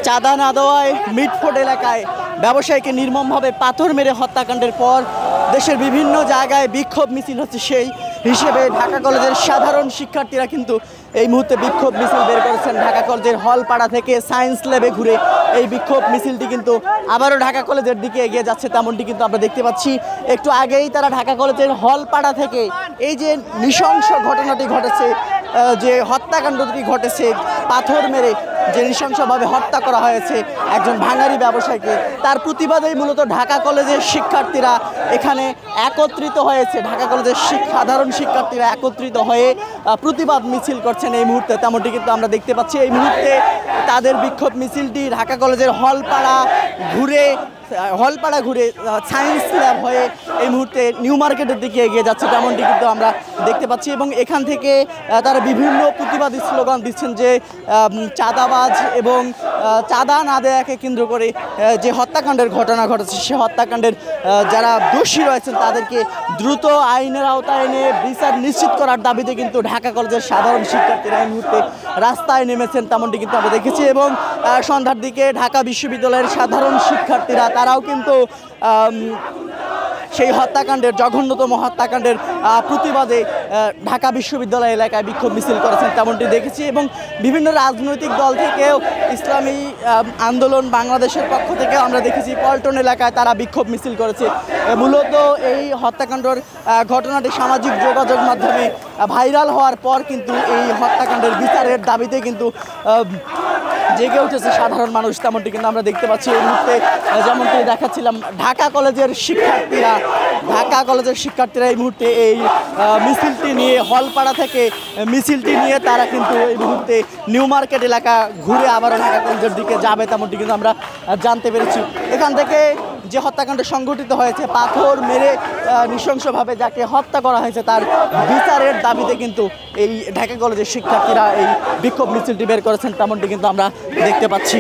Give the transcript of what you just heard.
চাঁদা না দেওয়ায় মিটফোর্ড এলাকায় ব্যবসায়ীকে নির্মমভাবে পাথর মেরে হত্যাকাণ্ডের পর দেশের বিভিন্ন জায়গায় বিক্ষোভ মিছিল হচ্ছে। সেই হিসেবে ঢাকা কলেজের সাধারণ শিক্ষার্থীরা কিন্তু এই মুহূর্তে বিক্ষোভ মিছিল বের করেছেন। ঢাকা কলেজের হলপাড়া থেকে সায়েন্স ল্যাবে ঘুরে এই বিক্ষোভ মিছিলটি কিন্তু আবারও ঢাকা কলেজের দিকে এগিয়ে যাচ্ছে, তেমনটি কিন্তু আমরা দেখতে পাচ্ছি। একটু আগেই তারা ঢাকা কলেজের হলপাড়া থেকে এই যে নৃশংস ঘটনাটি ঘটেছে, যে হত্যাকাণ্ডটি ঘটেছে, পাথর মেরে যে নৃশংসভাবে হত্যা করা হয়েছে একজন ভাঙারি ব্যবসায়ীকে, তার প্রতিবাদেই মূলত ঢাকা কলেজের শিক্ষার্থীরা এখানে একত্রিত হয়েছে। ঢাকা কলেজের সাধারণ শিক্ষার্থীরা একত্রিত হয়ে প্রতিবাদ মিছিল করছেন এই মুহূর্তে, তেমনটি কিন্তু আমরা দেখতে পাচ্ছি। এই মুহূর্তে তাদের বিক্ষোভ মিছিলটি ঢাকা কলেজের হলপাড়া ঘুরে সায়েন্স ল্যাব হয়ে এই মুহূর্তে নিউ মার্কেটের দিকে এগিয়ে যাচ্ছে, তেমনটি কিন্তু আমরা দেখতে পাচ্ছি। এবং এখান থেকে তারা বিভিন্ন প্রতিবাদী স্লোগান দিচ্ছেন যে চাঁদাবাজ এবং চাঁদা না দেয়াকে কেন্দ্র করে যে হত্যাকাণ্ডের ঘটনা ঘটেছে, সে হত্যাকাণ্ডের যারা দোষী রয়েছেন তাদেরকে দ্রুত আইনের আওতায় এনে বিচার নিশ্চিত করার দাবিতে কিন্তু ঢাকা কলেজের সাধারণ শিক্ষার্থীরা এই মুহূর্তে রাস্তায় নেমেছেন, তেমনটি কিন্তু আমরা দেখেছি। এবং সন্ধ্যার দিকে ঢাকা বিশ্ববিদ্যালয়ের সাধারণ শিক্ষার্থীরা তারাও কিন্তু সেই হত্যাকাণ্ডের, জঘন্যতম হত্যাকাণ্ডের প্রতিবাদে ঢাকা বিশ্ববিদ্যালয় এলাকায় বিক্ষোভ মিছিল করেছেন, তেমনটি দেখেছি। এবং বিভিন্ন রাজনৈতিক দল থেকেও ইসলামী আন্দোলন বাংলাদেশের পক্ষ থেকে আমরা দেখেছি পল্টন এলাকায় তারা বিক্ষোভ মিছিল করেছে। মূলত এই হত্যাকাণ্ডের ঘটনাটি সামাজিক যোগাযোগ মাধ্যমে ভাইরাল হওয়ার পর কিন্তু এই হত্যাকাণ্ডের বিচারের দাবিতে কিন্তু জেগে উঠেছে সাধারণ মানুষ, তেমনটি কিন্তু আমরা দেখতে পাচ্ছি। এই মুহূর্তে যেমনটি দেখাচ্ছিলাম ঢাকা কলেজের শিক্ষার্থীরা এই মুহূর্তে এই মিছিলটি নিয়ে, হলপাড়া থেকে মিছিলটি নিয়ে তারা কিন্তু এই মুহূর্তে নিউ মার্কেট এলাকা ঘুরে আবারও ঢাকা কলেজের দিকে যাবে, তেমনটি কিন্তু আমরা জানতে পেরেছি। এখান থেকে যে হত্যাকাণ্ড সংঘটিত হয়েছে, পাথর মেরে নৃশংসভাবে যাকে হত্যা করা হয়েছে তার বিচারের দাবিতে কিন্তু এই ঢাকা কলেজের শিক্ষার্থীরা এই বিক্ষোভ মিছিলটি বের করেছেন, তেমনটি কিন্তু আমরা দেখতে পাচ্ছি।